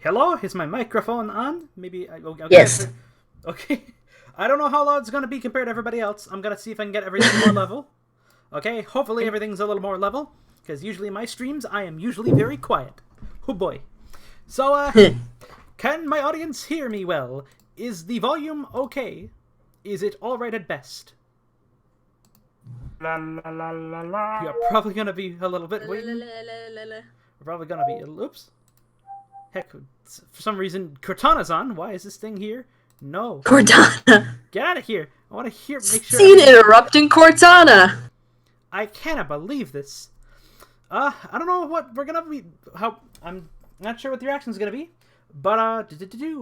Hello, is my microphone on? Maybe okay. Yes. Okay. I don't know how loud it's gonna be compared to everybody else. I'm gonna see if I can get everything more level. Okay, hopefully everything's a little more level, because usually in my streams I am usually very quiet. Oh boy. So, can my audience hear me well? Is the volume okay? Is it alright at best? La la la la la. You're probably gonna be a little bit waiting. We're probably gonna be. Oops. Heck, for some reason, Cortana's on. Why is this thing here? No. Cortana. Get out of here. I want to make sure. Scene interrupting Cortana. I cannot believe this. I don't know what we're gonna be. I'm not sure what the reaction's gonna be. But, a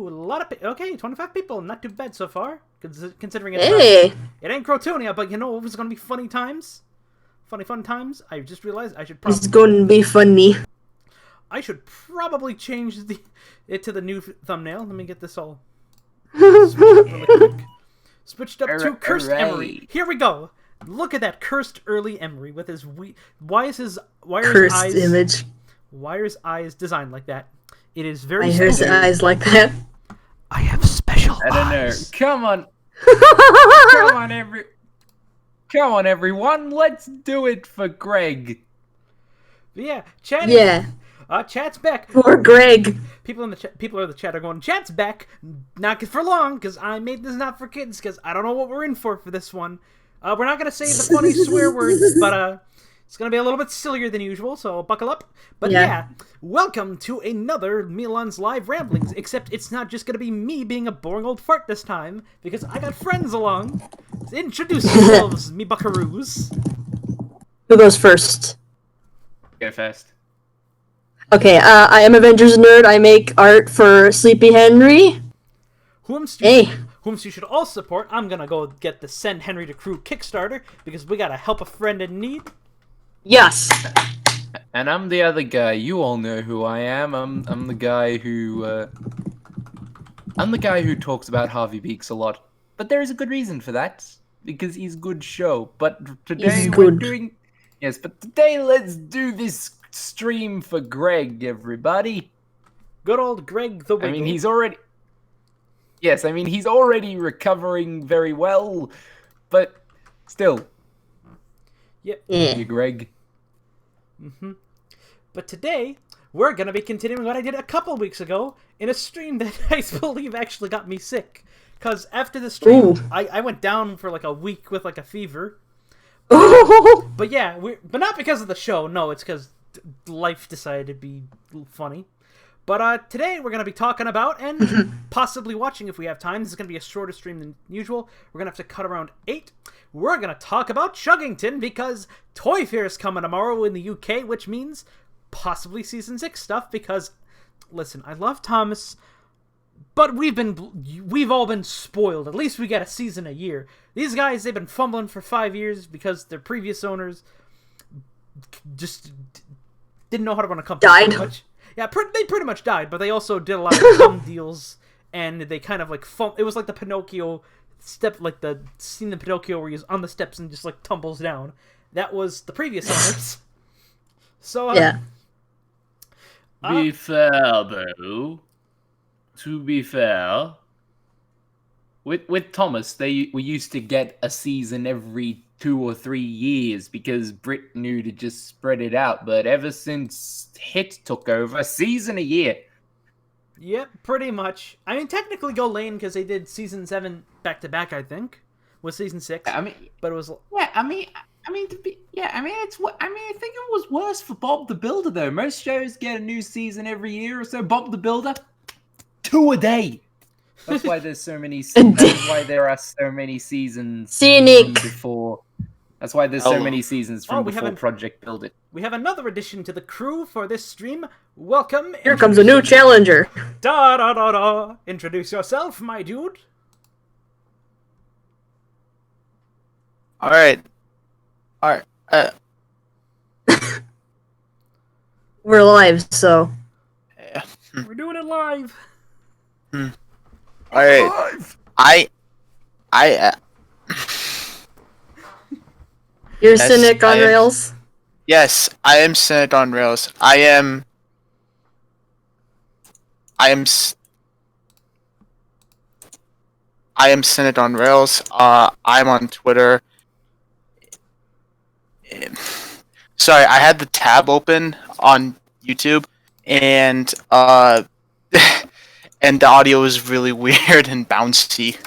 lot of okay, 25 people. Not too bad so far. Considering it's Hey. it ain't Crotonia, but you know it was gonna be funny times. Fun times. I just realized I should probably. It's gonna be funny. I should probably change it to the new thumbnail. Let me get this all switched up really quick. Switched up to Cursed Emery. Here we go. Look at that cursed early Emery with his why is his Cursed eyes image. why are his eyes designed like that? It is very. Why are his eyes like that? I have special I don't know. eyes. Come on, come on, everyone. Let's do it for Greg. Yeah, chat. Yeah. Chat's back. Poor Greg. People in the chat are going. Chat's back. Not for long, because I made this not for kids. Because I don't know what we're in for this one. We're not gonna say the funny swear words, but it's gonna be a little bit sillier than usual. So buckle up. But yeah, welcome to another Milan's live ramblings. Except it's not just gonna be me being a boring old fart this time, because I got friends along. Introduce yourselves, me buckaroos. Who goes first? Go first. Okay, I am Avengers nerd. I make art for Sleepy Henry. Whom you should all support. I'm gonna go get the Send Henry to Crew Kickstarter because we gotta help a friend in need. Yes. And I'm the other guy. You all know who I am. I'm the guy who talks about Harvey Beaks a lot. But there is a good reason for that, because he's a good show. But today we're doing but today let's do this stream for Greg, everybody. Good old Greg the Wiggle. I mean, he's already recovering very well, but still. Yep. You, Greg. But today, we're going to be continuing what I did a couple weeks ago in a stream that I believe actually got me sick. Because after the stream, I went down for like a week with like a fever. But yeah, but not because of the show. No, it's because life decided to be funny. But today we're going to be talking about and possibly watching if we have time. This is going to be a shorter stream than usual. We're going to have to cut around 8. We're going to talk about Chuggington because Toy Fair is coming tomorrow in the UK, which means possibly Season 6 stuff because, listen, I love Thomas, but we've all been spoiled. At least we get a season a year. These guys, they've been fumbling for 5 years because their previous owners just didn't know how to run a company. Died. Much. Yeah, they pretty much died, but they also did a lot of dumb deals, and they kind of like it was like the Pinocchio step, like the scene in Pinocchio where he's on the steps and just like tumbles down. That was the previous owners. So yeah. To be fair, with Thomas, we used to get a season every 2 or 3 years because Brit knew to just spread it out. But ever since Hit took over, a season a year. Yep, pretty much. I mean, technically Go Lane because they did season 7 back to back. I think was season 6. I mean, but it was I think it was worse for Bob the Builder though. Most shows get a new season every year or so. Bob the Builder, 2 a day. That's why there's so many. That's why there are so many seasons. Scenic. Before. That's why there's so many seasons from before Project Build It. We have another addition to the crew for this stream. Welcome. Here comes a new challenger. Da da da da. Introduce yourself, my dude. All right. We're live, so. Yeah. We're doing it live. All right. You're Yes, cynic on rails? Yes, I am Senate on Rails. I I am Senate on Rails. I'm on Twitter. Sorry, I had the tab open on YouTube, and and the audio is really weird and bouncy.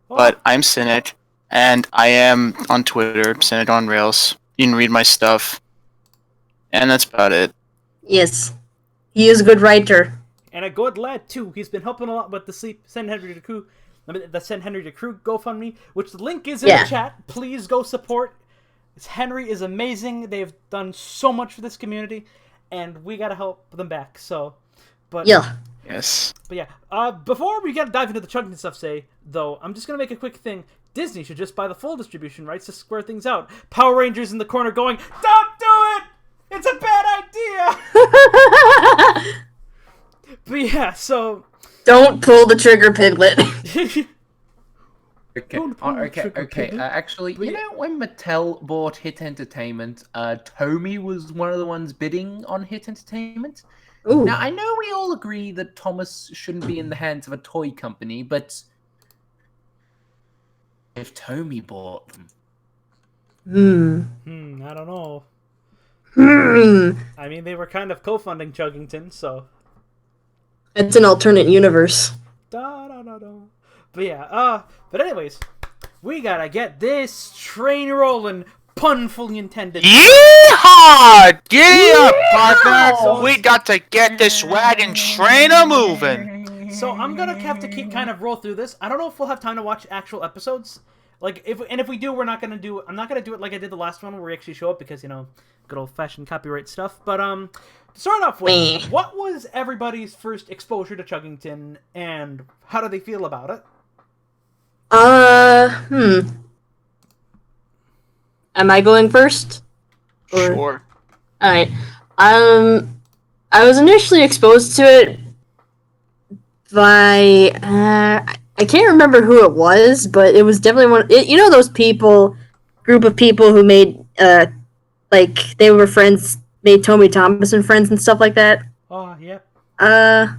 But I'm Senate, and I am on Twitter, Senate on Rails. You can read my stuff, and that's about it. Yes, he is a good writer. And a good lad too. He's been helping a lot with the Send Henry to Crew GoFundMe, which the link is in the chat. Please go support. Henry is amazing. They've done so much for this community, and we gotta help them back. So, but yes. But yeah, before we dive into the Chuggington stuff, though, I'm just gonna make a quick thing. Disney should just buy the full distribution rights to square things out. Power Rangers in the corner going, "Don't do it! It's a bad idea." But yeah, so don't pull the trigger, Piglet. Okay. Actually, you know when Mattel bought Hit Entertainment, Tomy was one of the ones bidding on Hit Entertainment. Ooh. Now, I know we all agree that Thomas shouldn't be in the hands of a toy company, but if Tomy bought them... I don't know. I mean, they were kind of co-funding Chuggington, so... It's an alternate universe. But yeah, but anyways, we gotta get this train rolling, pun fully intended. Yeehaw! Giddy up, partner! We got to get this wagon train a-moving! So I'm gonna have to keep kind of roll through this. I don't know if we'll have time to watch actual episodes. Like, if we do, I'm not gonna do it like I did the last one where we actually show up because, you know, good old-fashioned copyright stuff. But, to start off with, what was everybody's first exposure to Chuggington, and how do they feel about it? Am I going first? Sure. Alright. I was initially exposed to it by, I can't remember who it was, but it was definitely you know those group of people who made, like, they were friends, made Tommy Thomas and friends and stuff like that? Oh, yeah. I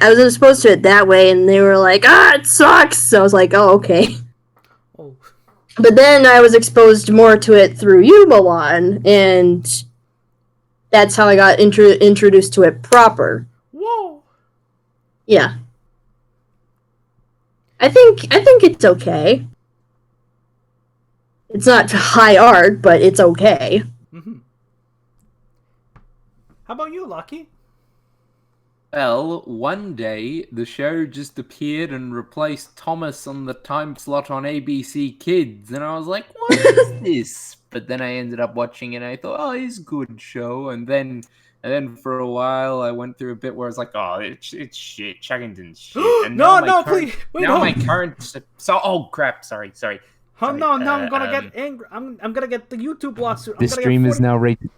was exposed to it that way, and they were like, it sucks! So I was like, oh, okay. Oh. But then I was exposed more to it through you, Milan, and that's how I got introduced to it proper. Whoa! Yeah. I think it's okay. It's not high art, but it's okay. Mm-hmm. How about you, Lucky? Well, one day, the show just appeared and replaced Thomas on the time slot on ABC Kids, and I was like, what is this? But then I ended up watching it, and I thought, oh, it's a good show, and then for a while, I went through a bit where I was like, oh, it's shit, Chuggington's shit. And please, wait, my current... oh, crap, sorry. Oh, no, I'm gonna get angry. I'm gonna get the YouTube lawsuit. The stream is now rated...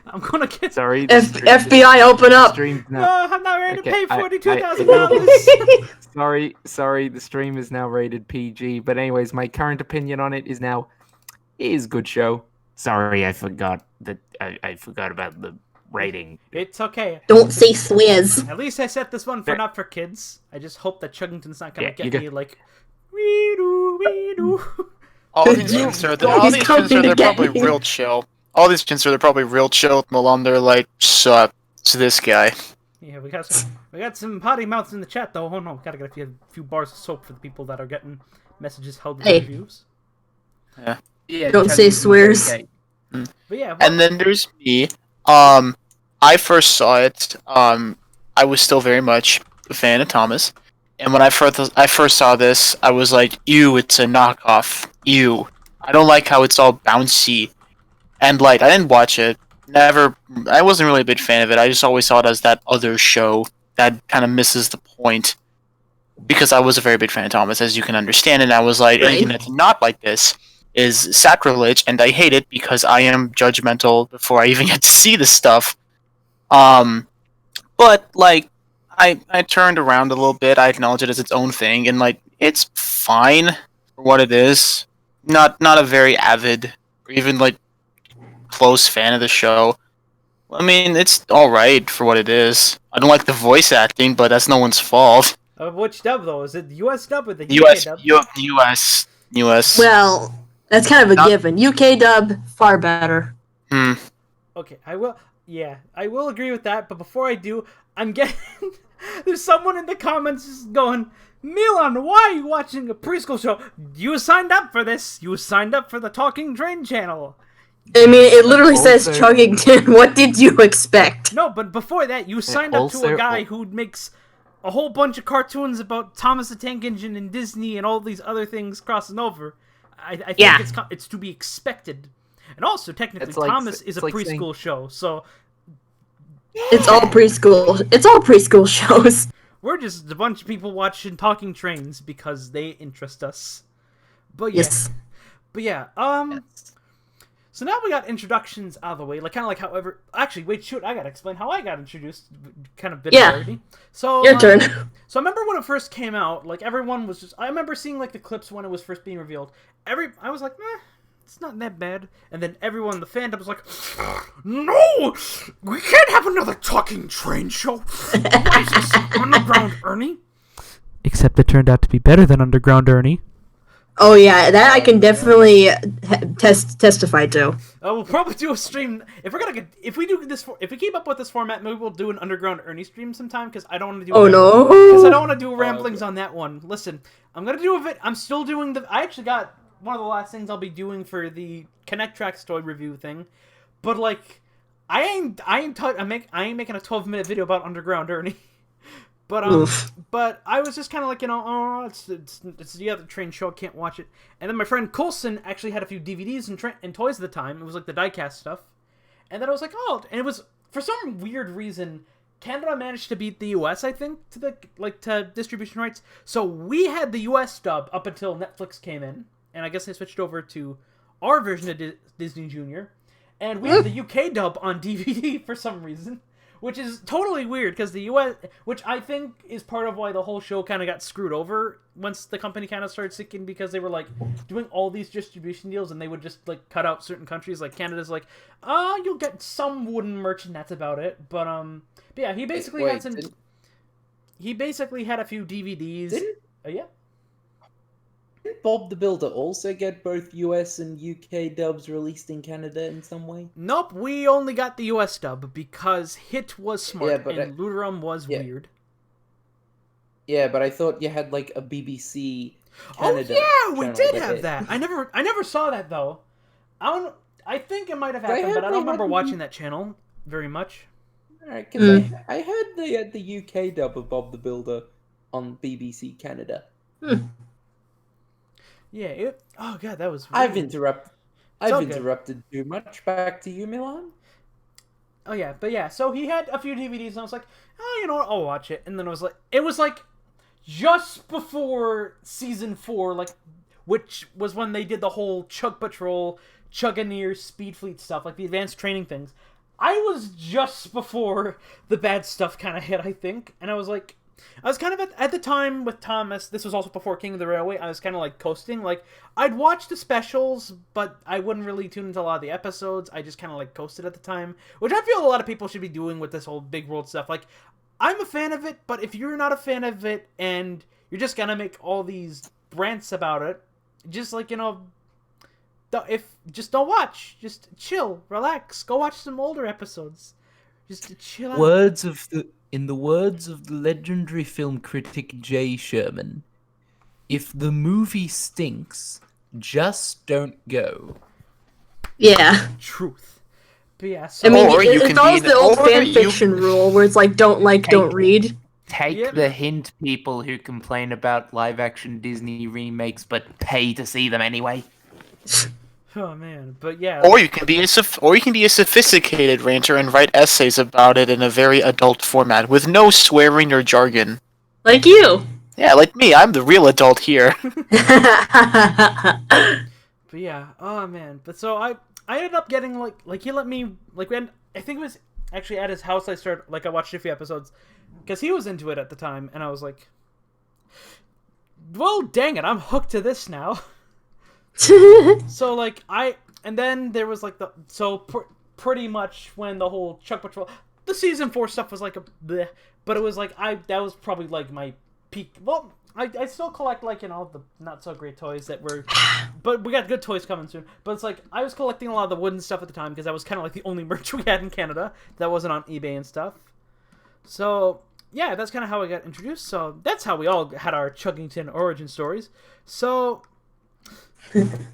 I'm gonna get... Sorry. FBI, open up! I'm not ready to pay $42,000. Sorry, the stream is now rated PG. But anyways, my current opinion on it is now, it is a good show. Sorry, I forgot I forgot about the rating. It's okay. Don't say swears. At least I set this one for not for kids. I just hope that Chuggington's not gonna get me like, wee-doo. All these kids are they're probably real chill. All these kids are probably real chill with Milan. They're like, sup to this guy. Yeah, we got some potty mouths in the chat though. Oh no, gotta get a few bars of soap for the people that are getting messages held with reviews. Yeah. Don't say swears. But yeah. And then there's me. I first saw it. I was still very much a fan of Thomas, and when I first saw this, I was like, ew, it's a knockoff. Ew. I don't like how it's all bouncy and light. I didn't watch it. I wasn't really a big fan of it. I just always saw it as that other show that kind of misses the point. Because I was a very big fan of Thomas, as you can understand, and I was like, anything that's not like this is sacrilege, and I hate it because I am judgmental before I even get to see this stuff. But, like, I turned around a little bit. I acknowledge it as its own thing, and, like, it's fine for what it is. Not a very avid, or even, like, close fan of the show. I mean, it's all right for what it is. I don't like the voice acting, but that's no one's fault. Which dub though? Is it the U.S. dub or the UK U.S. dub? U.S. Well, that's kind of a Not- given. UK dub, far better. Hmm. Okay, I will. Yeah, I will agree with that. But before I do, I'm getting there's someone in the comments just going, Milan, why are you watching a preschool show? You signed up for this. You signed up for the Talking Train channel. I mean, it literally Also- says Chuggington. What did you expect? No, but before that, you signed up to a guy who makes a whole bunch of cartoons about Thomas the Tank Engine and Disney and all these other things crossing over. I think Yeah. it's to be expected. And also, technically, It's like- Thomas is a it's like preschool show, so It's all preschool. It's all preschool shows. we're just a bunch of people watching Talking Trains because they interest us. But yeah, Yes. but yeah, so now we got introductions out of the way, like kind of like however. Actually, wait, shoot, I gotta explain how I got introduced. Kind of bit of Yeah. clarity. So Your turn. So I remember when it first came out, like everyone was just. I remember seeing like the clips when it was first being revealed. I was like, it's not that bad. And then everyone in the fandom was like, no, we can't have another Talking Train show. Why is this Underground Ernie? Except it turned out to be better than Underground Ernie. Oh yeah, that I can definitely testify to. We'll probably do a stream if we're gonna get if we keep up with this format. Maybe we'll do an Underground Ernie stream sometime because I don't want to do. Oh no! Because I don't want to do ramblings on that one. Listen, I'm gonna do a bit. I'm still doing the. I actually got one of the last things I'll be doing for the Connect Tracks toy review thing, but like, I ain't making a 12-minute video about Underground Ernie. Oof. But I was just kind of like, it's the other train show, I can't watch it. And then my friend Coulson actually had a few DVDs and toys at the time. It was like the diecast stuff. And then I was like, and it was, for some weird reason, Canada managed to beat the US, I think, to distribution rights. So we had the US dub up until Netflix came in. And I guess they switched over to our version of Disney Junior. And we had the UK dub on DVD for some reason. Which is totally weird, because the US... Which I think is part of why the whole show kind of got screwed over once the company kind of started sinking, because they were, like, doing all these distribution deals, and they would just, like, cut out certain countries. Like, Canada's like, you'll get some wooden merch, and that's about it. But yeah, he basically had some... He basically had a few DVDs. Yeah? Didn't Bob the Builder also get both US and UK dubs released in Canada in some way? Nope, we only got the US dub because Hit was smart and Luderum was weird. Yeah, but I thought you had like a BBC Canada. Oh yeah, we did have that. I never saw that though. I think it might have happened, but I don't remember watching that channel very much. Alright, because I heard they had the UK dub of Bob the Builder on BBC Canada. Yeah, oh god, that was I've weird. interrupted too much. Back to you, Milan. Oh yeah, but yeah, so he had a few DVDs and I was like, you know what, I'll watch it. And then it was like just before season 4, like, which was when they did the whole Chug Patrol, Chuggineer, Speed Fleet stuff, like the advanced training things. I was just before the bad stuff kind of hit, I think, and I was kind of at the time with Thomas, this was also before King of the Railway, I was kind of like coasting, like, I'd watch the specials, but I wouldn't really tune into a lot of the episodes, I just kind of like coasted at the time, which I feel a lot of people should be doing with this whole big world stuff, like, I'm a fan of it, but if you're not a fan of it, and you're just gonna make all these rants about it, just like, just don't watch, just chill, relax, go watch some older episodes, just chill out. In the words of the legendary film critic Jay Sherman, if the movie stinks, just don't go. Yeah. Truth. But yeah, I mean, Or you it can follows be the old or fan you- fiction rule where it's like, don't read. Take the hint, people who complain about live-action Disney remakes but pay to see them anyway. Oh man, but yeah. Or you can be a sophisticated ranter and write essays about it in a very adult format with no swearing or jargon. Like you. Yeah, like me. I'm the real adult here. But yeah, oh man. But so I ended up getting like he let me when I think it was actually at his house I watched a few episodes because he was into it at the time and I was like, well, dang it, I'm hooked to this now. So and then there was pretty much when the whole Chug Patrol, the season 4 stuff was like a bleh, but it was like that was probably like my peak. Well, I still collect like the not so great toys that were, but we got good toys coming soon. But it's like I was collecting a lot of the wooden stuff at the time because that was kind of like the only merch we had in Canada that wasn't on eBay and stuff. So yeah, that's kind of how I got introduced. So that's how we all had our Chuggington origin stories. So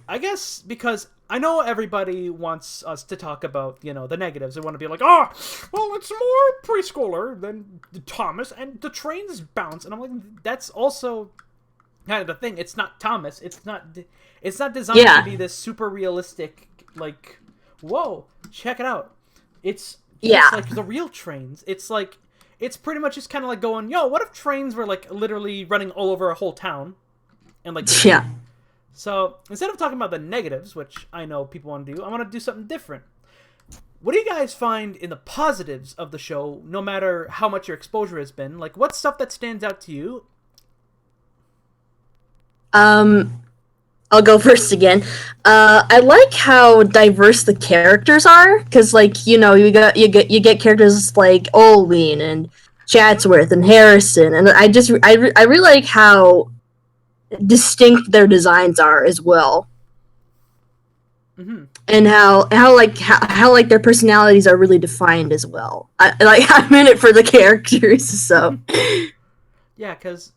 I guess because I know everybody wants us to talk about, the negatives. They want to be like, oh, well, it's more preschooler than Thomas, and the trains bounce. And I'm like, that's also kind of the thing. It's not Thomas. It's not designed to be this super realistic, like, whoa, check it out. It's just like the real trains. It's like, it's pretty much just kind of like going, yo, what if trains were like literally running all over a whole town? And like, yeah. So, instead of talking about the negatives, which I know people want to do, I want to do something different. What do you guys find in the positives of the show, no matter how much your exposure has been? Like, what's stuff that stands out to you? I'll go first again. I like how diverse the characters are, because, like, you get characters like Olween and Chatsworth and Harrison, and I really like how distinct their designs are as well, and how their personalities are really defined as well. I'm in it for the characters, so yeah, because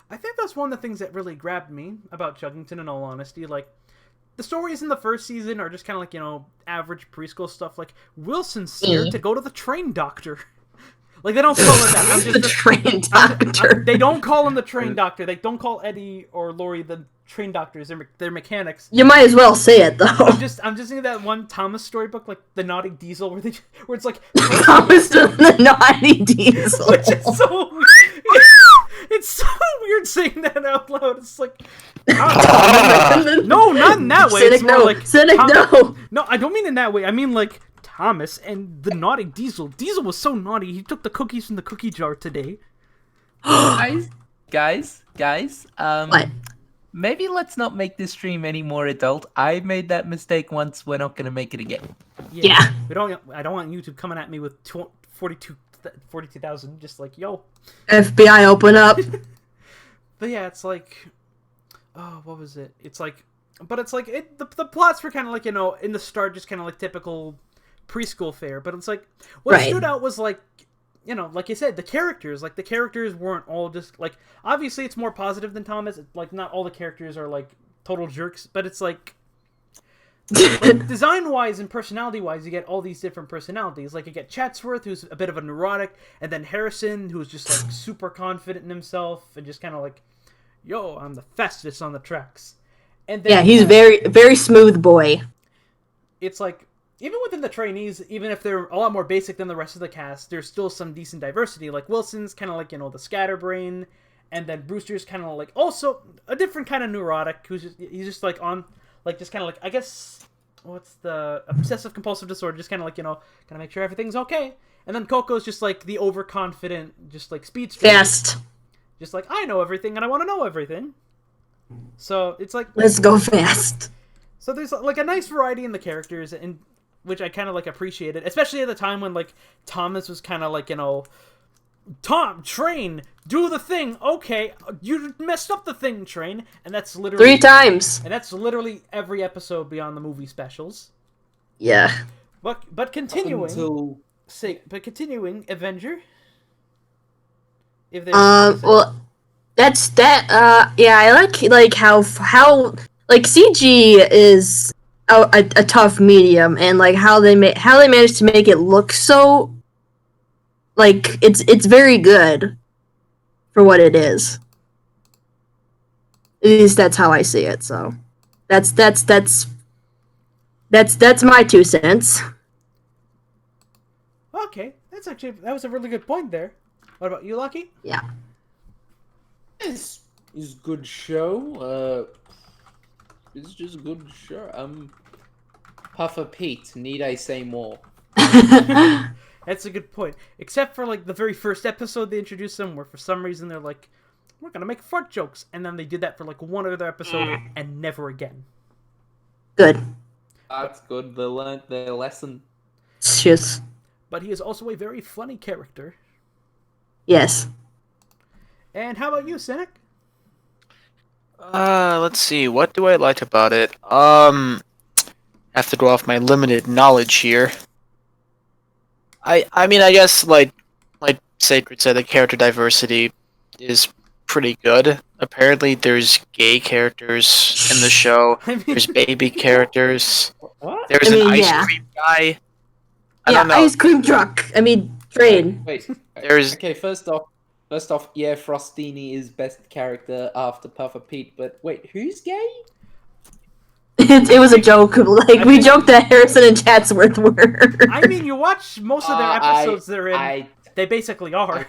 I think that's one of the things that really grabbed me about Chuggington. In all honesty, like the stories in the first season are just kind of like average preschool stuff. Like Wilson's scared to go to the train doctor. Like, they don't call it that. I'm just the train doctor. They don't call him the train doctor. They don't call Eddie or Lori the train doctors. They're mechanics. You might as well say it, though. I'm just thinking that one Thomas storybook, like the Naughty Diesel, where it's like Thomas the Naughty Diesel, which is so. It's so weird saying that out loud. It's like, no, not in that way. Cynic, it's more no. like Cynic, no. No, I don't mean in that way. I mean like Thomas and the Naughty Diesel. Diesel was so naughty. He took the cookies from the cookie jar today. Guys. What? Maybe let's not make this stream any more adult. I made that mistake once. We're not gonna make it again. Yeah. I don't want YouTube coming at me with 42,000. Just like, yo. FBI, open up. But yeah, it's like, oh, what was it? It's like, but it's like the plots were kind of like in the start just kind of like typical preschool fare. But it's like what stood out was like, like you said, the characters. Like the characters weren't all just like, obviously it's more positive than Thomas. Like not all the characters are like total jerks, but it's like design wise and personality wise, you get all these different personalities. Like you get Chatsworth, who's a bit of a neurotic, and then Harrison, who's just like super confident in himself and just kind of like, yo, I'm the fastest on the tracks. And then, he's very, very smooth boy. It's like, even within the trainees, even if they're a lot more basic than the rest of the cast, there's still some decent diversity. Like Wilson's kind of like, the scatterbrain, and then Brewster's kind of like also a different kind of neurotic, he's just like on, like just kind of like, I guess, what's the obsessive compulsive disorder, just kind of like, gotta make sure everything's okay. And then Coco's just like the overconfident, just like speedster. Fast. Just like, I know everything and I want to know everything. So it's like, let's go fast. So there's like a nice variety in the characters, and which I kind of like appreciated, especially at the time when like Thomas was kind of like, Tom, train, do the thing. Okay, you messed up the thing, train, and that's literally 3 times. And that's literally every episode beyond the movie specials. Yeah. But continuing, Avenger. If there's well, that's that. Yeah, I like how like CG is a tough medium, and like how they managed to make it look so like it's very good for what it is. At least that's how I see it. So that's my 2 cents. Okay, that was a really good point there. What about you, Lucky? Yeah. It's good show. It's just a good show. Puffer Pete, need I say more? That's a good point. Except for like the very first episode they introduced them, where for some reason they're like, we're gonna make fart jokes, and then they did that for like one other episode and never again. Good. That's good. They learned their lesson. Yes. but he is also a very funny character. Yes. And how about you, Cynic? Let's see. What do I like about it? Have to go off my limited knowledge here. I mean, I guess like Sacred said, the character diversity is pretty good. Apparently, there's gay characters in the show. I mean, There's baby characters. What? There's I mean, an ice yeah. cream guy. I Yeah, don't know. ice cream truck. I mean, train. Wait. There's Okay, first off, yeah, Frostini is best character after Puffer Pete. But wait, who's gay? It was a joke. Like, we joked that Harrison and Chatsworth were. I mean, you watch most of their episodes they're in. I They basically are.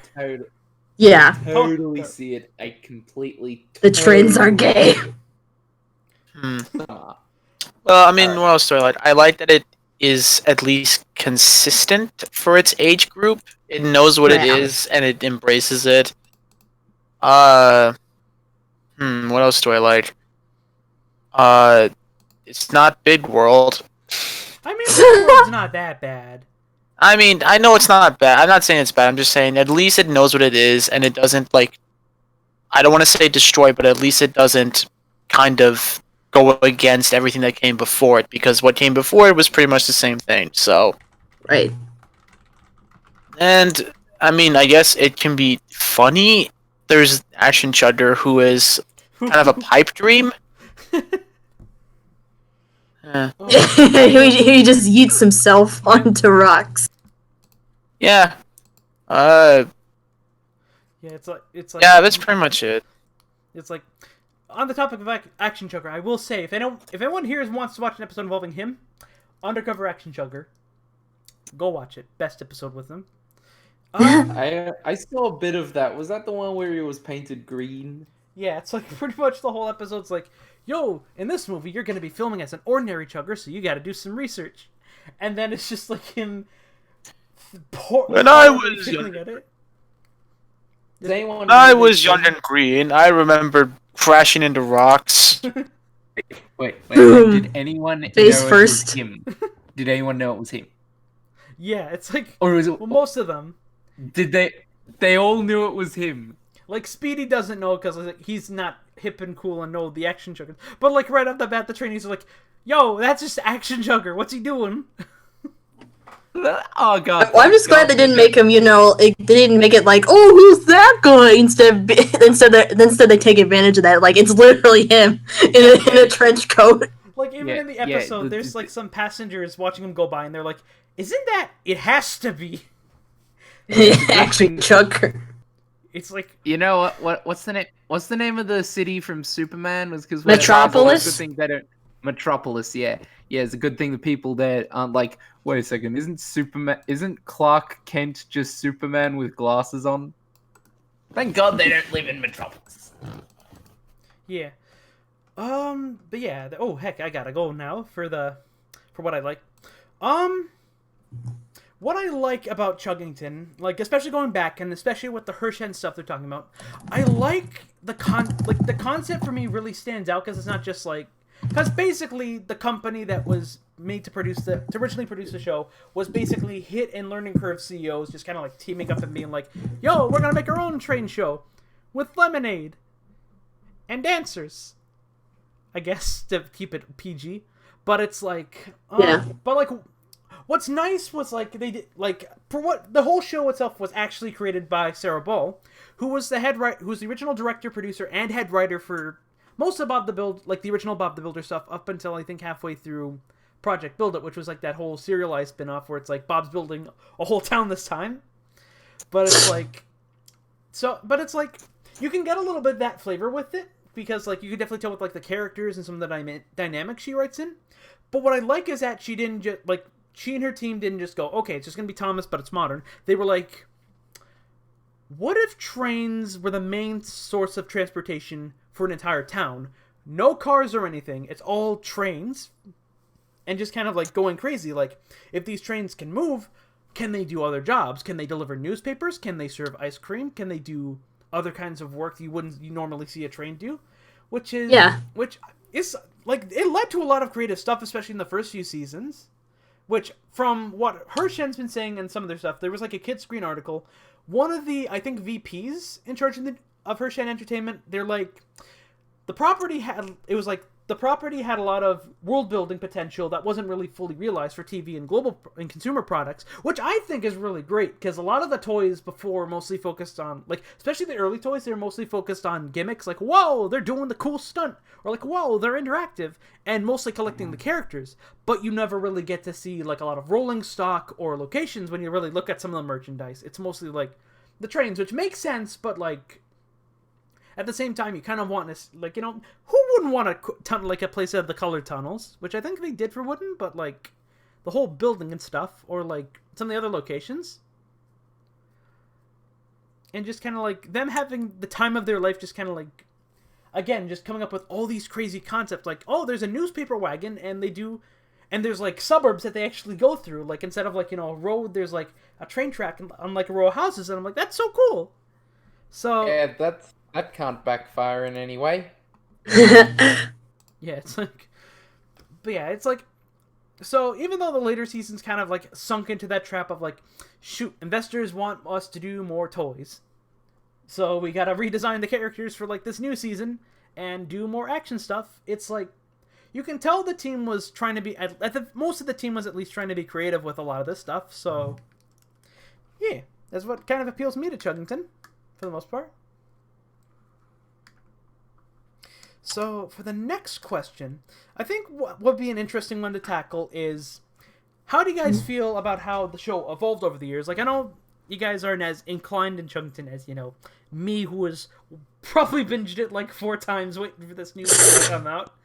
Yeah. totally see it. I completely. The trains are gay. Ah. well, I mean, what else do I like? I like that it is at least consistent for its age group. It knows what it Yeah. is and it embraces it. What else do I like? It's not Big World. I mean, the world's not that bad. I mean, I know it's not bad. I'm not saying it's bad. I'm just saying at least it knows what it is and it doesn't, like, I don't want to say destroy, but at least it doesn't kind of go against everything that came before it, because what came before it was pretty much the same thing, so. Right. And, I mean, I guess it can be funny. There's Action Chugger, who is kind of a pipe dream. he just yeets himself onto rocks. Yeah. Yeah, it's like Yeah, that's pretty much it. It's like, on the topic of Action Chugger, I will say, if anyone here wants to watch an episode involving him, Undercover Action Chugger, go watch it. Best episode with him. I saw a bit of that. Was that the one where he was painted green? Yeah, it's like pretty much the whole episode's like, yo, in this movie you're gonna be filming as an ordinary chugger, so you gotta do some research. And then it's just like him When I was feeling at it. Does anyone When I remember was the- young and green, I remember crashing into rocks. Wait. Boom. Did anyone Face know first. it was him? Did anyone know it was him? Yeah, it's like, Or was it? well, most of them. Did they? They all knew it was him. Like, Speedy doesn't know because like, he's not hip and cool and know the Action Chugger. But like right off the bat, the trainees are like, yo, that's just Action Chugger. What's he doing? Oh god. Well, I'm just glad they didn't make him, they didn't make it like, oh, who's that guy? Instead they take advantage of that. Like, it's literally him in a trench coat. Like, even in the episode, there's like some passengers watching him go by and they're like, isn't that, it has to be. Action Chugger. It's like, You know what's the name? What's the name of the city from Superman? Was because Metropolis? Metropolis. Yeah. It's a good thing the people there aren't like, wait a second, isn't Clark Kent just Superman with glasses on? Thank God they don't live in Metropolis. yeah. But yeah, oh heck, I gotta go now for what I like. What I like about Chuggington, like especially going back and especially with the Hershen stuff they're talking about, I like the concept for me really stands out because it's not just like, because basically the company that was made to originally produce the show was basically hit and learning curve CEOs just kind of like teaming up and being like, yo, we're gonna make our own train show with lemonade and dancers, I guess, to keep it PG. But it's like, Yeah. But like, what's nice was like they did like for what the whole show itself was actually created by Sarah Ball, who was the original director, producer, and head writer for most of Bob the Builder, like the original Bob the Builder stuff, up until I think halfway through Project Build It, which was like that whole serialized spin-off where it's like Bob's building a whole town this time. But it's like, you can get a little bit of that flavor with it because like you can definitely tell with like the characters and some of the dynamics she writes in. But what I like is that she didn't just like. She and her team didn't just go, okay, it's just going to be Thomas, but it's modern. They were like, what if trains were the main source of transportation for an entire town? No cars or anything. It's all trains. And just kind of like going crazy. Like, if these trains can move, can they do other jobs? Can they deliver newspapers? Can they serve ice cream? Can they do other kinds of work you normally see a train do? Which is like, it led to a lot of creative stuff, especially in the first few seasons. Which, from what Hershen's been saying and some of their stuff, there was like a Kid Screen article. One of the, I think, VPs in charge of Hershen Entertainment, they're like, the property had a lot of world building potential that wasn't really fully realized for TV and global and consumer products, which I think is really great because a lot of the toys before mostly focused on, like, especially the early toys, they were mostly focused on gimmicks, like, whoa, they're doing the cool stunt, or like, whoa, they're interactive, and mostly collecting the characters. But you never really get to see like a lot of rolling stock or locations when you really look at some of the merchandise. It's mostly like the trains, which makes sense, but like, at the same time, you kind of want to, like, you know, who wouldn't want a place out of the colored tunnels, which I think they did for Wooden, but, like, the whole building and stuff, or, like, some of the other locations. And just kind of, like, them having the time of their life just kind of, like, again, just coming up with all these crazy concepts, like, oh, there's a newspaper wagon, and there's, like, suburbs that they actually go through, like, instead of, like, you know, a road, there's, like, a train track on, like, a row of houses, and I'm like, that's so cool! So... Yeah, that can't backfire in any way. Yeah, it's like... But yeah, it's like... So, even though the later seasons kind of, like, sunk into that trap of, like, shoot, investors want us to do more toys. So, we gotta redesign the characters for, like, this new season and do more action stuff. It's like... You can tell the team was trying to be... most of the team was at least trying to be creative with a lot of this stuff, so... Yeah, that's what kind of appeals me to Chuggington, for the most part. So, for the next question, I think what would be an interesting one to tackle is, how do you guys feel about how the show evolved over the years? Like, I know you guys aren't as inclined in Chuggington as, you know, me, who has probably binged it like 4 times waiting for this new season to come out.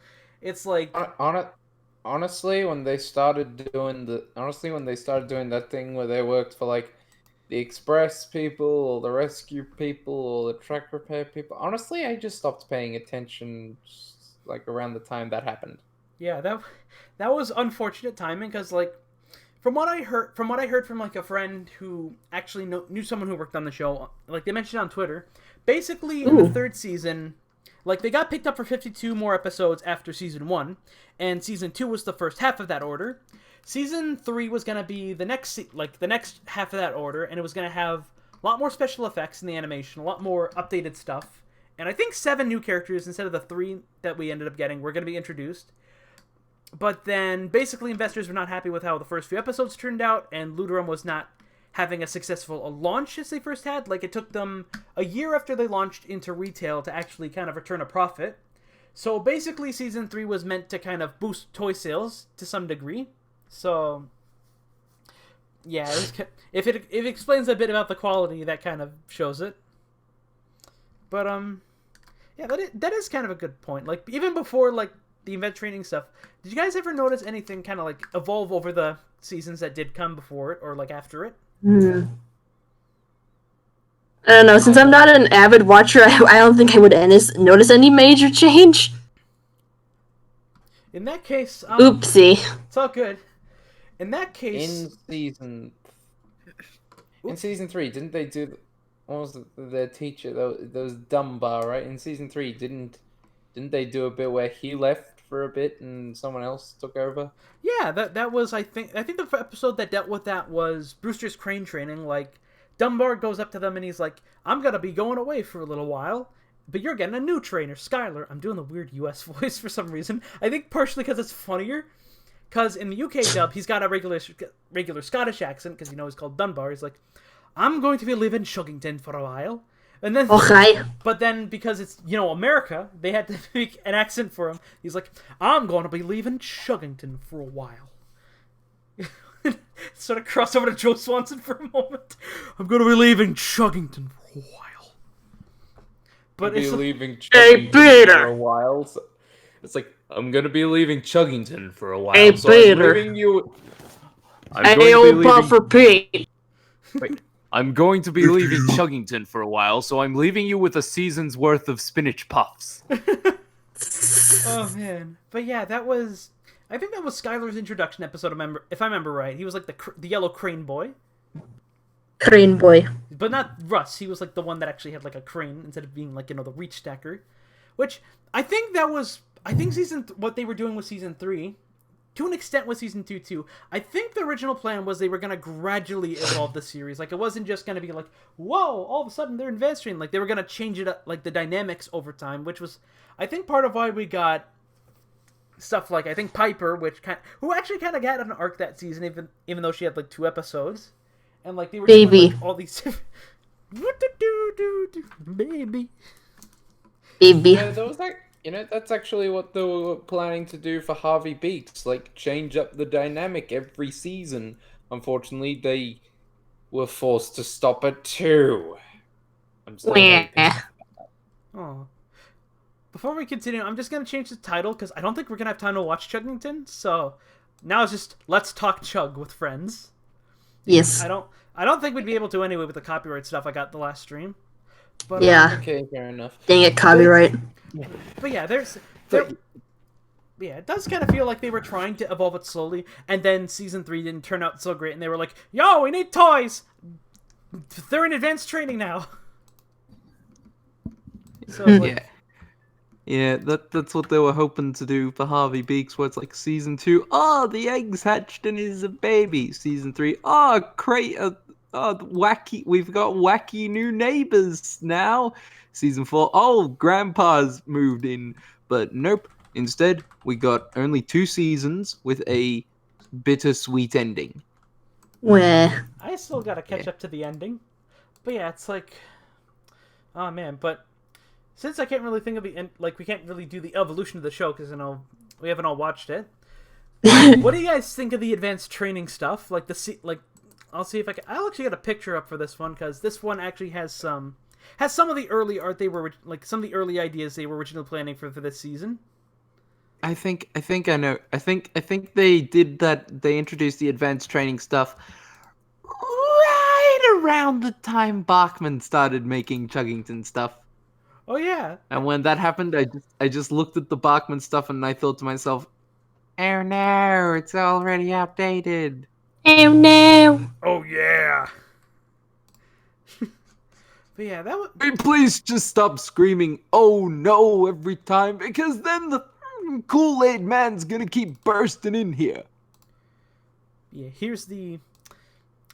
It's like... Honestly, when they started doing that thing where they worked for, like, the express people, or the rescue people, or the track repair people. Honestly, I just stopped paying attention, like, around the time that happened. Yeah, that was unfortunate timing, because, like, from what I heard from like a friend who actually knew someone who worked on the show, like they mentioned on Twitter, basically in the 3rd season, like, they got picked up for 52 more episodes after season 1, and season 2 was the first half of that order. Season 3 was going to be the next half of that order, and it was going to have a lot more special effects in the animation, a lot more updated stuff. And I think 7 new characters instead of the 3 that we ended up getting were going to be introduced. But then, basically, investors were not happy with how the first few episodes turned out, and Ludorum was not having a successful launch as they first had. Like, it took them a year after they launched into retail to actually kind of return a profit. So, basically, Season 3 was meant to kind of boost toy sales to some degree. So, yeah, if it explains a bit about the quality, that kind of shows it. But, yeah, that is kind of a good point. Like, even before, like, the event training stuff, did you guys ever notice anything kind of, like, evolve over the seasons that did come before it, or, like, after it? I don't know, since I'm not an avid watcher, I don't think I would notice any major change. In that case, Oopsie. It's all good. In that case... In season 3, didn't they do... What was the teacher? That was Dunbar, right? In season 3, didn't they do a bit where he left for a bit and someone else took over? Yeah, that was, I think the episode that dealt with that was Brewster's crane training. Like, Dunbar goes up to them and he's like, I'm gonna be going away for a little while, but you're getting a new trainer, Skylar. I'm doing the weird US voice for some reason. I think partially because it's funnier. Because in the UK dub, he's got a regular Scottish accent, because, you know, he's called Dunbar. He's like, I'm going to be living Chuggington for a while. And then, okay. But then, because it's, you know, America, they had to make an accent for him. He's like, I'm going to be leaving Chuggington for a while. Sort of cross over to Joe Swanson for a moment. I'm going to be leaving Chuggington for a while. But it's leaving Chuggington for a while. So it's like, I'm going to be leaving Chuggington for a while. Hey, so Peter. I'm leaving you... Hey, old Buffer Pete. Wait. I'm going to be leaving Chuggington for a while, so I'm leaving you with a season's worth of spinach puffs. Oh, man. But yeah, I think that was Skylar's introduction episode, if I remember right. He was like the yellow crane boy. Crane boy. But not Russ. He was like the one that actually had like a crane instead of being like, you know, the reach stacker. Which, I think what they were doing with season 3, to an extent with season 2 too. I think the original plan was they were gonna gradually evolve the series. Like, it wasn't just gonna be like, whoa, all of a sudden they're advanced training. Like, they were gonna change it up, like the dynamics over time, which was, I think, part of why we got stuff like, I think, Piper, who actually kind of got an arc that season, even though she had like 2 episodes, and like they were doing like, all these baby. Yeah, that was like, that's actually what they were planning to do for Harvey Beaks, like change up the dynamic every season. Unfortunately, they were forced to stop it too. I'm still very pissed. Oh. Before we continue, I'm just gonna change the title because I don't think we're gonna have time to watch Chuggington. So now it's just let's talk Chug with friends. Yes. I don't think we'd be able to anyway with the copyright stuff I got the last stream. But, yeah. Okay, fair enough. Dang it, copyright. But yeah, yeah, it does kind of feel like they were trying to evolve it slowly, and then season 3 didn't turn out so great, and they were like, "Yo, we need toys. They're in advanced training now." So like, yeah, that's what they were hoping to do for Harvey Beaks. Where it's like season 2, the egg's hatched and is a baby. Season 3, wacky. We've got wacky new neighbors now. Season 4, grandpa's moved in. But nope. Instead, we got only 2 seasons with a bittersweet ending. Where? I still gotta catch up to the ending. But yeah, it's like, oh man. But since I can't really think of the end, like we can't really do the evolution of the show because we haven't all watched it. What do you guys think of the advanced training stuff? Like I'll see if I'll actually get a picture up for this one because this one actually has some of the early art they were like some of the early ideas they were originally planning for this season. I think I know. I think they did that. They introduced the advanced training stuff right around the time Bachman started making Chuggington stuff. Oh yeah. And when that happened, I just looked at the Bachman stuff and I thought to myself, "Oh no, it's already outdated." Oh no. Oh yeah. But yeah, that was. Hey, please just stop screaming "oh no" every time, because then the Kool-Aid man's gonna keep bursting in here. Yeah, here's the.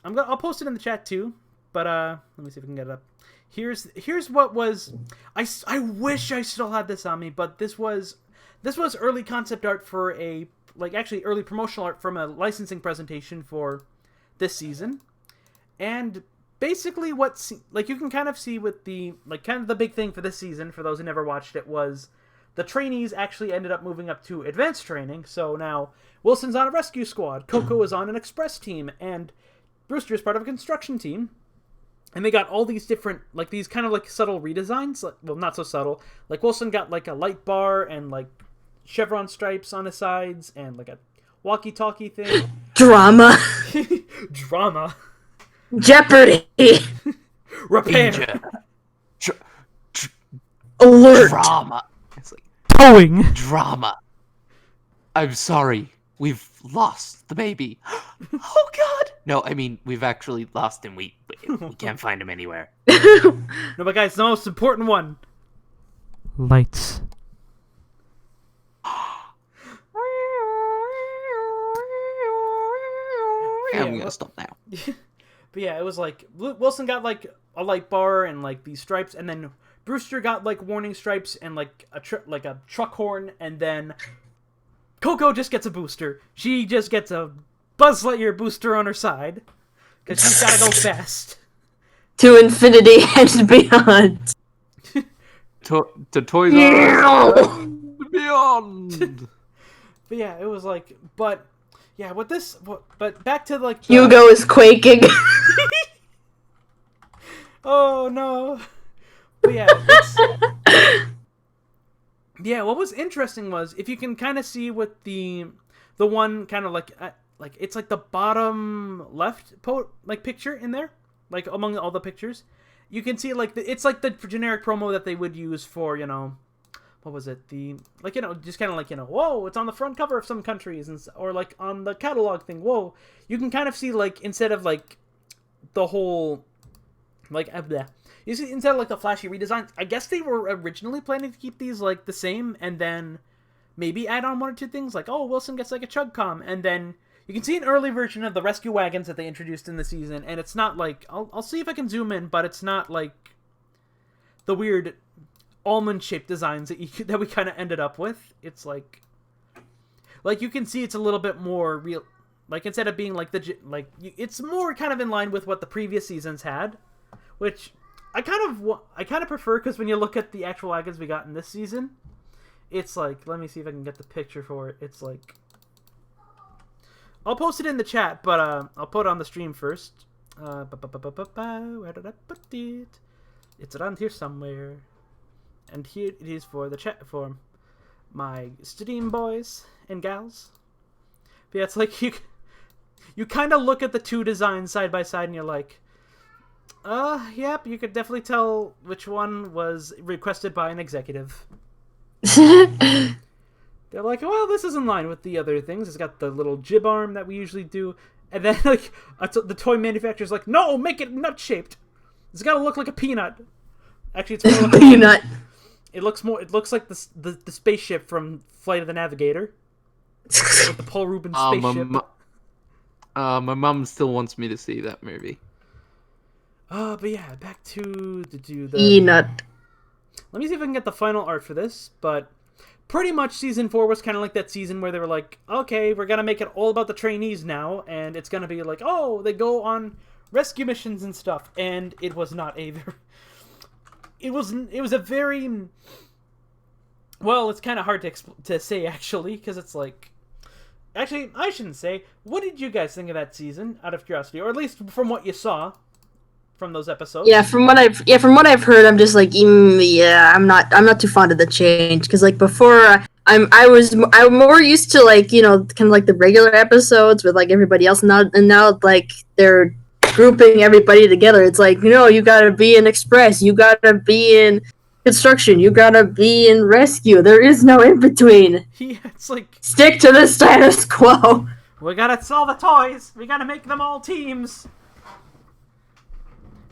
I'll post it in the chat too, but let me see if we can get it up. Here's what was. I wish I still had this on me, but this was early concept art for actually early promotional art from a licensing presentation for this season, and basically you can kind of see with the kind of the big thing for this season for those who never watched it was the trainees actually ended up moving up to advanced training. So now Wilson's on a rescue squad, Coco is on an express team, and Brewster is part of a construction team. And they got all these different, these kind of subtle redesigns. Well, not so subtle. Like Wilson got a light bar and chevron stripes on his sides and a walkie-talkie thing. Drama. Drama. Jeopardy. Repair. Alert. Drama. It's like Towing. drama. I'm sorry. We've lost the baby. Oh God! No, I mean we've actually lost him. We can't find him anywhere. No, but guys, the most important one. Lights. I'm gonna stop now. But yeah, it was Wilson got a light bar and these stripes, and then Brewster got warning stripes and a truck horn, and then Coco just gets a booster. She just gets a Buzz Lightyear booster on her side because she's gotta go fast. To infinity and beyond. To Toys R Us and beyond. But yeah, it was but yeah, but back to the... Hugo is quaking. Oh no. But yeah, yeah, what was interesting was if you can kind of see with the one kind of it's the bottom left picture in there, among all the pictures, you can see it's the generic promo that they would use for what was it, the just kind of whoa, it's on the front cover of some countries, or on the catalog thing, whoa, you can kind of see instead of the whole you see, instead of the flashy redesigns, I guess they were originally planning to keep these the same, and then maybe add on one or two things, like, oh, Wilson gets like a Chug com, and then you can see an early version of the rescue wagons that they introduced in the season, and it's not like, I'll see if I can zoom in, but it's not like the weird almond-shaped designs that we kind of ended up with. It's like you can see it's a little bit more real, like instead of being like it's more kind of in line with what the previous seasons had, which I kind of prefer, because when you look at the actual wagons we got in this season, it's like, let me see if I can get the picture for it. It's like, I'll post it in the chat, but I'll put it on the stream first. Where did I put it? It's around here somewhere. And here it is for the chat for my stream boys and gals. But yeah, it's like you kind of look at the two designs side by side and you're like, yep, you could definitely tell which one was requested by an executive. They're like, well, this is in line with the other things. It's got the little jib arm that we usually do. And then, like, the toy manufacturer's like, no, make it nut-shaped. It's got to look like a peanut. Actually, it's more like a peanut. It looks like the spaceship from Flight of the Navigator. With the Paul Rubens spaceship. My mom still wants me to see that movie. But yeah, back to the peanut. Let me see if I can get the final art for this, but pretty much season 4 was kind of like that season where they were like, okay, we're going to make it all about the trainees now, and it's going to be like, oh, they go on rescue missions and stuff, and it was not a very... It was a very... Well, it's kind of hard to say, actually, because it's like... Actually, I shouldn't say. What did you guys think of that season, out of curiosity? Or at least from what you saw from those episodes? Yeah, from what I've heard, I'm just like, I'm not too fond of the change, because like before, I'm more used to, like, you know, kind of like the regular episodes with like everybody else, and now like they're grouping everybody together. It's like, you know, you gotta be in express, you gotta be in construction, you gotta be in rescue. There is no in between. Yeah, it's like, stick to the status quo. We gotta sell the toys. We gotta make them all teams.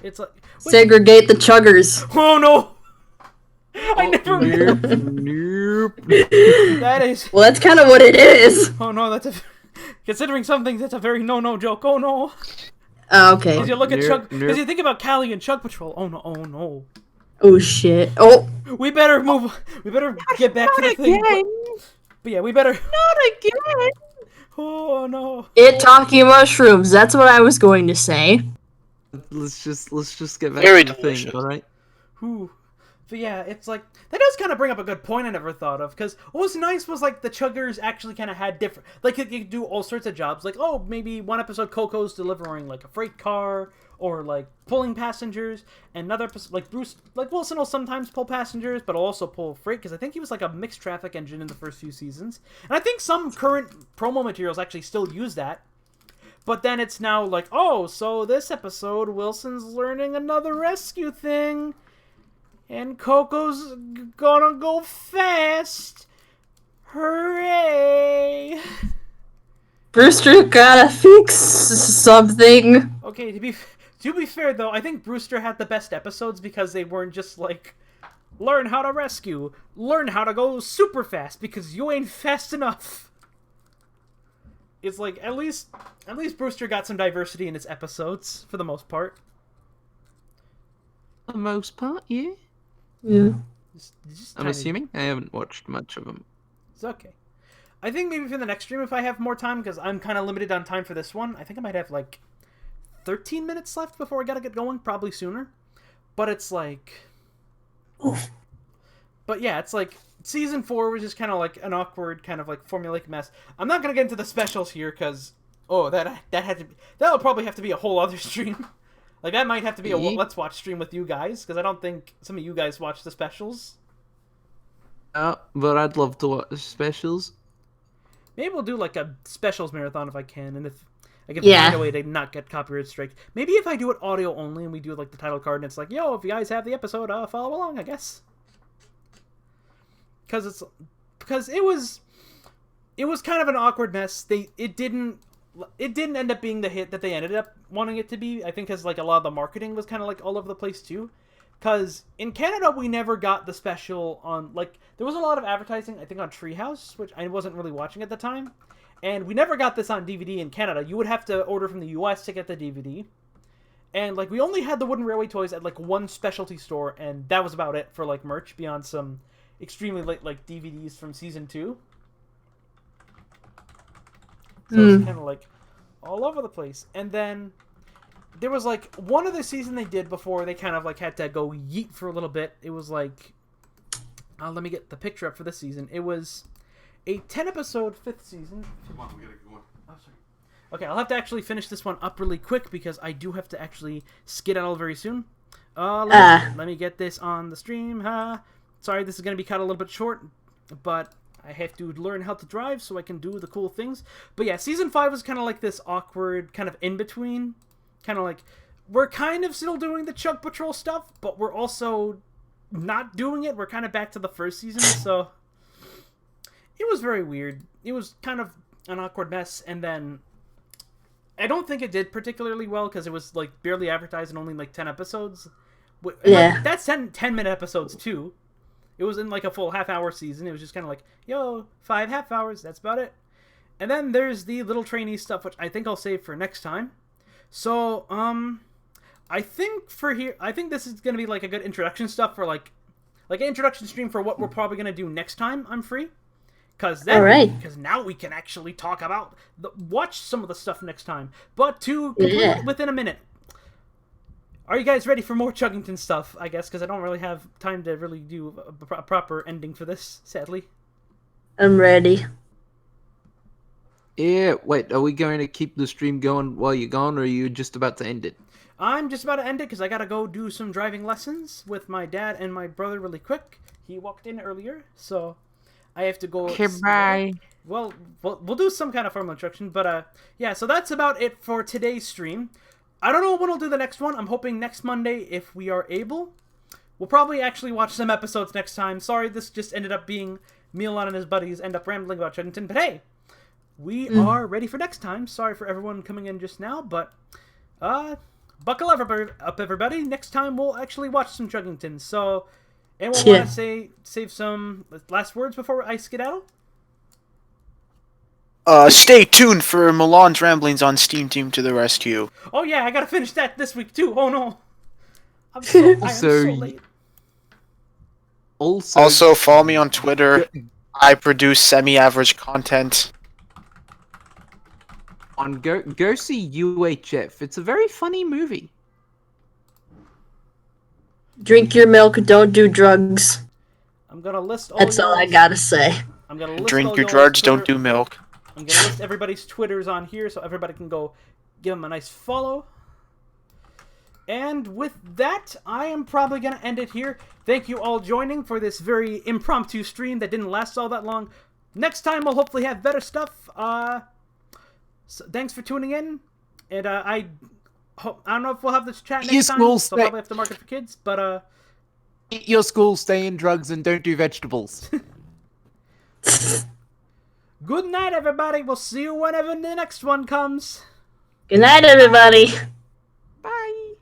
It's like, segregate the chuggers. Oh no! I never. Nope. That is. Well, that's kind of what it is. Oh no, that's a. Considering some things, that's a very no joke. Oh no. Okay. Because you look at Chug. Because you think about Callie and Chug Patrol. Oh no. Oh no. Oh shit. Oh. We better move. We better get back to the thing. But yeah, we better. Not again. Oh no. Talking mushrooms. That's what I was going to say. Let's just get back Very to the delicious. thing, all right? Whew. But yeah, it's like, that does kind of bring up a good point I never thought of, because what was nice was, like, the Chuggers actually kind of had different, like, you could do all sorts of jobs, like, oh, maybe one episode Coco's delivering, like, a freight car, or, like, pulling passengers, and another episode, like, Wilson will sometimes pull passengers, but also pull freight, because I think he was, like, a mixed traffic engine in the first few seasons, and I think some current promo materials actually still use that. But then it's now like, oh, so this episode, Wilson's learning another rescue thing. And Coco's gonna go fast. Hooray! Brewster gotta fix something. Okay, to be fair, though, I think Brewster had the best episodes because they weren't just like, learn how to rescue, learn how to go super fast because you ain't fast enough. It's like, at least Brewster got some diversity in his episodes, for the most part. For the most part, yeah. Yeah. Just I'm tiny. assuming I haven't watched much of them. It's okay. I think maybe for the next stream, if I have more time, because I'm kind of limited on time for this one, I think I might have, like, 13 minutes left before I gotta get going, probably sooner. But it's like... Oof. But yeah, it's like... Season 4 was just kind of like an awkward, kind of like formulaic mess. I'm not gonna get into the specials here because, that'll probably have to be a whole other stream. Like that might have to be a let's watch stream with you guys because I don't think some of you guys watch the specials. But I'd love to watch the specials. Maybe we'll do like a specials marathon if I can, and if I can find a way to not get copyright strike. Maybe if I do it audio only and we do like the title card and it's like, yo, if you guys have the episode, follow along, I guess. Because it was kind of an awkward mess. It didn't end up being the hit that they ended up wanting it to be. I think because like a lot of the marketing was kind of like all over the place too. Because in Canada, we never got the special on, like, there was a lot of advertising, I think, on Treehouse, which I wasn't really watching at the time. And we never got this on DVD in Canada. You would have to order from the US to get the DVD. And, like, we only had the Wooden Railway toys at, like, one specialty store, and that was about it for, like, merch, beyond some extremely late, like, DVDs from Season 2. So it's kind of, like, all over the place. And then there was, like, one other season they did before they kind of, like, had to go yeet for a little bit. It was, like... let me get the picture up for this season. It was a 10-episode 5th season. Come on, we gotta go on. Oh, sorry. Okay, I'll have to actually finish this one up really quick because I do have to actually skedaddle very soon. Let me get this on the stream. Sorry, this is going to be cut a little bit short, but I have to learn how to drive so I can do the cool things. But yeah, Season 5 was kind of like this awkward kind of in-between. Kind of like, we're kind of still doing the Chug Patrol stuff, but we're also not doing it. We're kind of back to the first season, so it was very weird. It was kind of an awkward mess, and then I don't think it did particularly well because it was like barely advertised and only like 10 episodes. Yeah. Like, that's 10-minute episodes too. It was in like a full half-hour season. It was just kind of like, yo, 5 half hours, that's about it. And then there's the little trainee stuff, which I think I'll save for next time. So, I think this is going to be like a good introduction stuff for like an introduction stream for what we're probably going to do next time I'm free. Because now we can actually talk about, watch some of the stuff next time. But to conclude within a minute, are you guys ready for more Chuggington stuff, I guess? Because I don't really have time to really do a proper ending for this, sadly. I'm ready. Yeah, wait, are we going to keep the stream going while you're gone, or are you just about to end it? I'm just about to end it because I gotta go do some driving lessons with my dad and my brother really quick. He walked in earlier, so I have to go. Okay, bye. Well, we'll do some kind of formal instruction, but yeah, so that's about it for today's stream. I don't know when we'll do the next one. I'm hoping next Monday if we are able. We'll probably actually watch some episodes next time. Sorry, this just ended up being Milan and his buddies end up rambling about Chuggington, but hey, we are ready for next time. Sorry for everyone coming in just now, but buckle up, everybody. Next time we'll actually watch some Chuggington. So, anyone want to save some last words before I skedaddle? Stay tuned for Milan's ramblings on Steam Team to the rescue. Oh yeah, I gotta finish that this week too. Oh no, I am so late. Also, follow me on Twitter. I produce semi-average content. Go see UHF. It's a very funny movie. Drink your milk, don't do drugs. I'm gonna list all. That's all I gotta say. I'm gonna list Drink all your drugs, don't do milk. I'm gonna list everybody's Twitters on here so everybody can go give them a nice follow. And with that, I am probably gonna end it here. Thank you all joining for this very impromptu stream that didn't last all that long. Next time we'll hopefully have better stuff. So thanks for tuning in, and I don't know if we'll have this chat next time. So I'll probably have to mark it for kids, but eat your school, stay in drugs, and don't do vegetables. Good night, everybody. We'll see you whenever the next one comes. Good night, everybody. Bye.